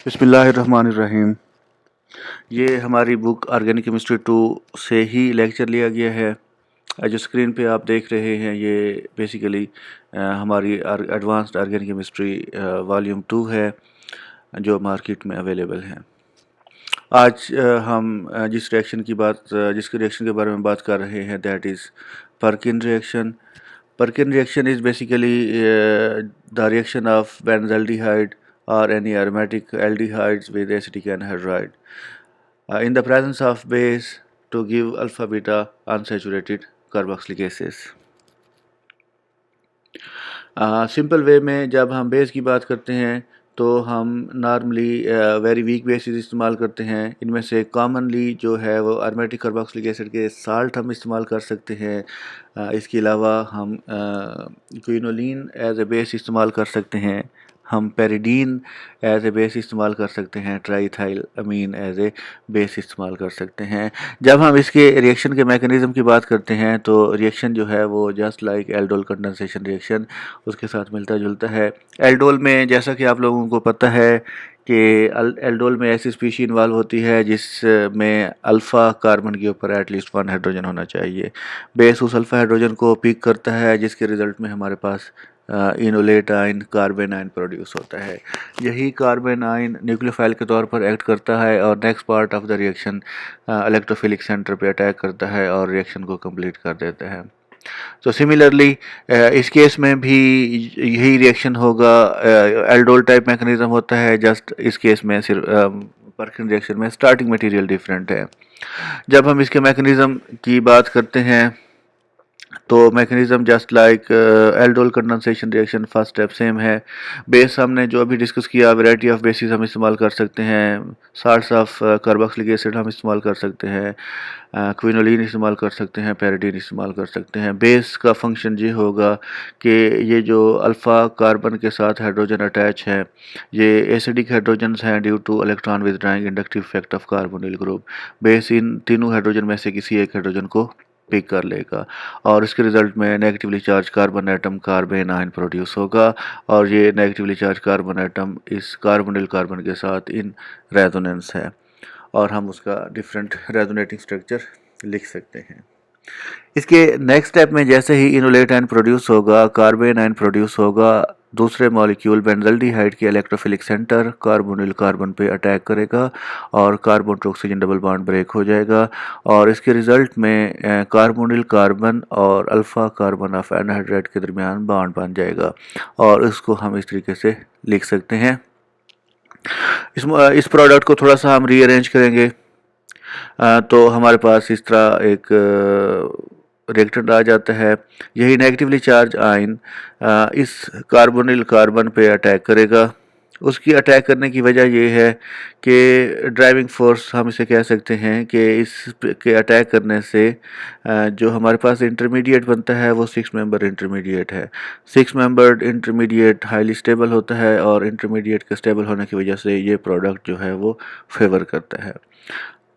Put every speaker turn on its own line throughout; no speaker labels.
बिस्मिल्लाहिर्रहमानिर्रहीम। ये हमारी बुक ऑर्गेनिक केमिस्ट्री 2 से ही लेक्चर लिया गया है। जो स्क्रीन पे आप देख रहे हैं ये बेसिकली हमारी एडवांस्ड ऑर्गेनिक केमिस्ट्री वॉल्यूम 2 है जो मार्केट में अवेलेबल है। आज जिसके रिएक्शन के बारे में बात कर रहे हैं that is Perkin reaction. Perkin reaction is basically the reaction of benzaldehyde or any aromatic aldehydes with acetic anhydride in the presence of base to give alpha beta unsaturated carboxylic acids. Simple way में जब हम base की बात करते हैं तो हम normally very weak basis इस्तेमाल करते हैं। इनमें से कॉमनली जो है वो एरोमेटिक कार्बोक्सिलिक एसिड के साल्ट हम इस्तेमाल कर सकते हैं। इसके अलावा हम क्विनोलिन एज ए बेस इस्तेमाल कर सकते हैं। हम पेरिडीन एज ए बेस इस्तेमाल कर सकते हैं। Triethyl Amin as a base इस्तेमाल कर सकते हैं। जब हम इसके रिएक्शन के मैकेनिज़्म की बात करते हैं तो रिएक्शन जो है वो just like aldol condensation reaction उसके साथ मिलता जुलता है। एल्डोल में जैसा कि आप लोगों को पता है कि एल्डोल में ऐसी स्पीशी इन्वॉल्व होती है जिसमें अल्फ़ा कार्बन के ऊपर एटलीस्ट 1 हाइड्रोजन होना चाहिए। बेस उस अल्फ़ा हाइड्रोजन को पिक करता है जिसके रिज़ल्ट में हमारे पास enolate ion carbon ion produce होता है। यही कार्बन आयन न्यूक्लियोफाइल के तौर पर एक्ट करता है और next part of the reaction electrophilic centre पे अटैक करता है और रिएक्शन को कंप्लीट कर देता है। तो सिमिलरली इस केस में भी यही रिएक्शन होगा। एल्डोल टाइप मैकेनिज्म होता है। जस्ट इस केस में सिर्फ पर्किन रिएक्शन में स्टार्टिंग मटेरियल डिफरेंट है। जब हम इसके मैकेनिज्म की बात करते हैं तो mechanism just like aldol condensation reaction first step same है। बेस हमने जो अभी डिस्कस किया वैरायटी ऑफ बेसिस हम इस्तेमाल कर सकते हैं। साल्ट्स ऑफ कार्बोक्सिलिक एसिड हम इस्तेमाल कर सकते हैं। क्विनोलिन इस्तेमाल कर सकते हैं। पेरिडीन इस्तेमाल कर सकते हैं। बेस का फंक्शन ये होगा कि ये जो अल्फ़ा कार्बन के साथ हाइड्रोजन अटैच है ये एसिडिक हाइड्रोजन्स हैं due to electron withdrawing inductive effect of carbonyl group. Base इन तीनों हाइड्रोजन में से किसी एक हाइड्रोजन को पिक कर लेगा और इसके रिजल्ट में negatively charge carbon atom carbon ion produce होगा और ये नेगेटिवली चार्ज कार्बन एटम इस कार्बोनिल कार्बन के साथ इन रेजोनेंस है और हम उसका डिफरेंट रेजोनेटिंग स्ट्रक्चर लिख सकते हैं। इसके नेक्स्ट स्टेप में जैसे ही इनोलेट आयन प्रोड्यूस होगा कार्बन आयन प्रोड्यूस होगा। दूसरे मॉलिक्यूल बेंजल्डिहाइड के इलेक्ट्रोफिलिक सेंटर कार्बोनिल कार्बन पे अटैक करेगा और carbon to oxygen double bond break हो जाएगा और इसके रिजल्ट में कार्बोनिल कार्बन और अल्फ़ा कार्बन ऑफ एनहाइड्राइड के दरमियान बॉन्ड बन जाएगा और इसको हम इस तरीके से लिख सकते हैं। इस प्रोडक्ट को थोड़ा सा हम रीअरेंज करेंगे तो हमारे पास इस तरह एक रिएक्टेंट आ जाता है। यही नेगेटिवली चार्ज आयन इस कार्बोनिल कार्बन पे अटैक करेगा। उसकी अटैक करने की वजह ये है कि ड्राइविंग फोर्स हम इसे कह सकते हैं कि इस के अटैक करने से जो हमारे पास इंटरमीडिएट बनता है वो 6 मेंबर इंटरमीडिएट है। 6 मेंबर्ड इंटरमीडिएट हाईली स्टेबल होता है और इंटरमीडिएट के स्टेबल होने की वजह से ये प्रोडक्ट जो है वो फेवर करता है।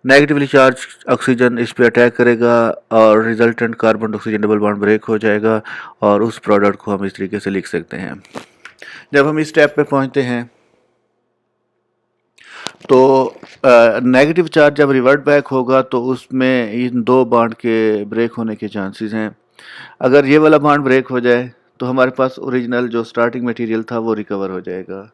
नेगेटिवली चार्ज ऑक्सीजन इस पे अटैक करेगा और resultant carbon oxygen double bond break हो जाएगा और उस प्रोडक्ट को हम इस तरीके से लिख सकते हैं। जब हम इस स्टेप पे पहुंचते हैं तो नेगेटिव चार्ज जब रिवर्ट बैक होगा तो उसमें इन दो बॉन्ड के ब्रेक होने के चांसेस हैं। अगर ये वाला बॉन्ड ब्रेक हो जाए तो हमारे पास ओरिजिनल जो स्टार्टिंग मटेरियल था वो रिकवर हो जाएगा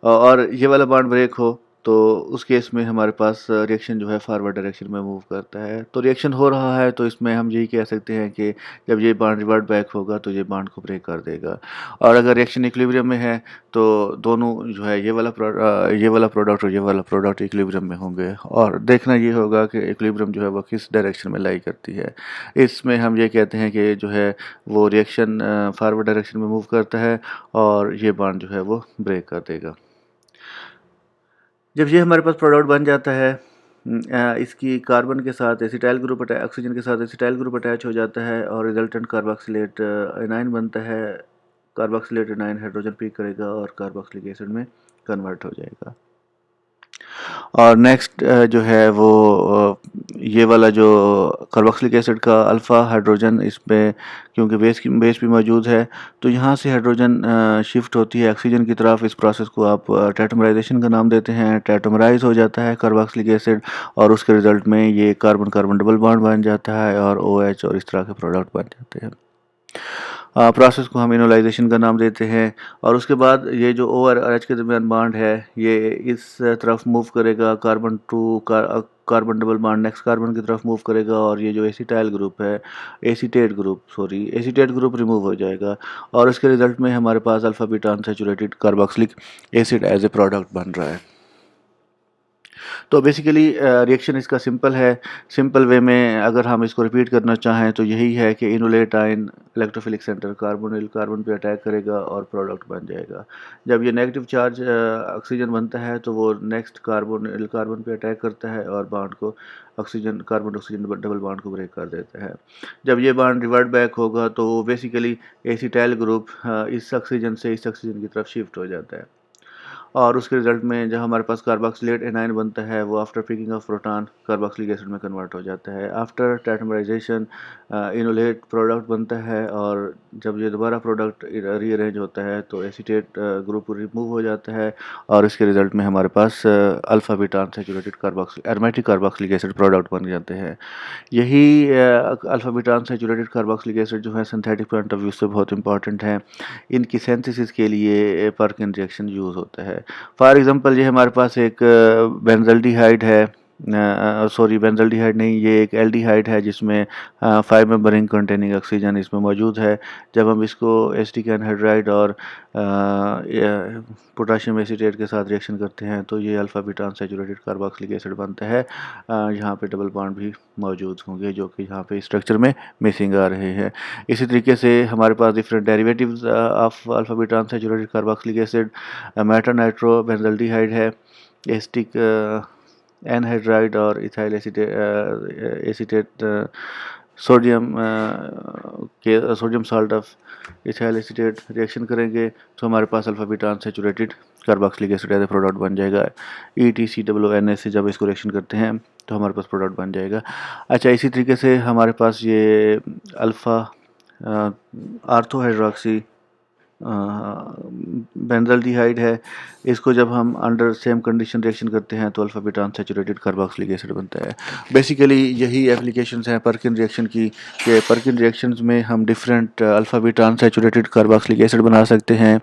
और ये वाला बॉन्ड ब्रेक हो तो उस केस में हमारे पास रिएक्शन जो है फॉरवर्ड डायरेक्शन में मूव करता है। तो रिएक्शन हो रहा है तो इसमें हम यही कह सकते हैं कि जब ये बॉन्ड रिवर्ट बैक होगा तो ये बॉन्ड को ब्रेक कर देगा और अगर रिएक्शन इक्विलिब्रियम में है तो दोनों जो है ये वाला प्रोडक्ट और ये वाला प्रोडक्ट इक्विलिब्रियम में होंगे और देखना ये होगा कि इक्विलिब्रियम जो है वो किस डायरेक्शन में लाई करती है। इसमें हम ये कहते हैं कि जो है वो रिएक्शन फॉरवर्ड डायरेक्शन में मूव करता है और ये बॉन्ड जो है वो ब्रेक कर देगा। जब ये हमारे पास प्रोडक्ट बन जाता है इसकी कार्बन के साथ एसिटाइल ग्रुप ऑक्सीजन के साथ एसिटाइल ग्रुप अटैच हो जाता है और रिजल्टेंट कार्बोक्सिलेट एनाइन बनता है। कार्बोक्सिलेट एनाइन हाइड्रोजन पिक करेगा और कार्बोक्सिलिक एसिड में कन्वर्ट हो जाएगा और नेक्स्ट जो है वो ये वाला जो कार्बोक्सिलिक एसिड का अल्फ़ा हाइड्रोजन इसमें क्योंकि बेस भी मौजूद है, तो यहाँ से हाइड्रोजन शिफ्ट होती है ऑक्सीजन की तरफ। इस प्रोसेस को आप टेट्रामराइजेशन का नाम देते हैं। टेट्रामराइज हो जाता है कार्बोक्सिलिक एसिड और उसके रिजल्ट में ये कार्बन कार्बन डबल बॉन्ड बन जाता है और OH और इस तरह के प्रोडक्ट बन जाते हैं। प्रोसेस को हम इनोलाइजेशन का नाम देते हैं। और उसके बाद ये जो O और H के दरमियान बॉन्ड है ये इस तरफ मूव करेगा, carbon double bond next carbon की तरफ मूव करेगा और ये जो एसीटेट ग्रुप रिमूव हो जाएगा और इसके रिजल्ट में हमारे पास alpha beta unsaturated carboxylic acid as a product बन रहा है। तो बेसिकली रिएक्शन इसका सिंपल है। सिंपल वे में अगर हम इसको रिपीट करना चाहें तो यही है कि enolate ion electrophilic centre carbon पे अटैक करेगा और प्रोडक्ट बन जाएगा। जब ये नेगेटिव चार्ज ऑक्सीजन बनता है तो वो नेक्स्ट कार्बन पे अटैक करता है और बॉन्ड को कार्बन ऑक्सीजन डबल बॉन्ड को ब्रेक कर देता है। जब ये बॉन्ड रिवर्ट बैक होगा तो वो बेसिकली एसिटाइल ग्रुप इस ऑक्सीजन से इस ऑक्सीजन की तरफ शिफ्ट हो जाता है और उसके रिजल्ट में जब हमारे पास कार्बोक्सिलेट एनाइन बनता है वो after picking of proton carboxylic acid में कन्वर्ट हो जाता है। आफ्टर टेट्रामराइजेशन इनोलेट प्रोडक्ट बनता है और जब ये दोबारा प्रोडक्ट रीअरेंज होता है तो एसीटेट ग्रुप रिमूव हो जाता है और इसके रिजल्ट में हमारे पास alpha beta unsaturated aromatic carboxylic acid product बन जाते हैं। यही alpha beta unsaturated carboxylic acid जो है सिंथेटिक पॉइंट ऑफ व्यू से बहुत इंपॉर्टेंट है। इनकी सिंथेसिस के लिए पर्किन रिएक्शन यूज़ होता है। फॉर एग्जांपल ये हमारे पास एक बेंजल्डिहाइड है, बेंजल्डिहाइड नहीं, ये एक एल्डिहाइड है जिसमें 5 मेंबर रिंग कंटेनिंग ऑक्सीजन इसमें मौजूद है। जब हम इसको एसिटिक एनहाइड्राइड और पोटाशियम एसीटेट के साथ रिएक्शन करते हैं तो ये alpha beta unsaturated carboxylic acid बनता है। यहाँ पे डबल बॉन्ड भी मौजूद होंगे जो कि यहाँ पे स्ट्रक्चर में मिसिंग आ रहे हैं। इसी तरीके से हमारे पास different derivatives of alpha beta unsaturated carboxylic acid meta nitro benzaldehyde है, एसिटिक एनहाइड्राइड और ethyl acetate sodium salt of ethyl acetate reaction करेंगे तो हमारे पास alpha beta unsaturated carboxylic acid as product बन जाएगा। ETCONS से जब इसको रिएक्शन करते हैं तो हमारे पास प्रोडक्ट बन जाएगा। अच्छा, इसी तरीके से हमारे पास ये अल्फ़ा आर्थो हाइड्रोक्सी बेंजल्डिहाइड है। इसको जब हम अंडर सेम कंडीशन रिएक्शन करते हैं तो alpha beta unsaturated carboxylic acid बनता है। बेसिकली यही एप्लीकेशंस हैं पर्किन रिएक्शन की कि पर्किन रिएक्शंस में हम different alpha beta unsaturated carboxylic acid बना सकते हैं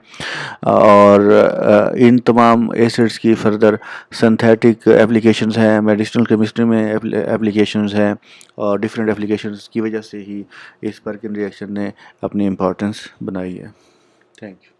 और इन तमाम एसिड्स की फर्दर सिंथेटिक एप्लीकेशंस हैं, मेडिसिनल केमिस्ट्री में एप्लीकेशंस हैं और डिफरेंट एप्लीकेशंस की वजह से ही इस पर्किन रिएक्शन ने अपनी इम्पोर्टेंस बनाई है। Thank you.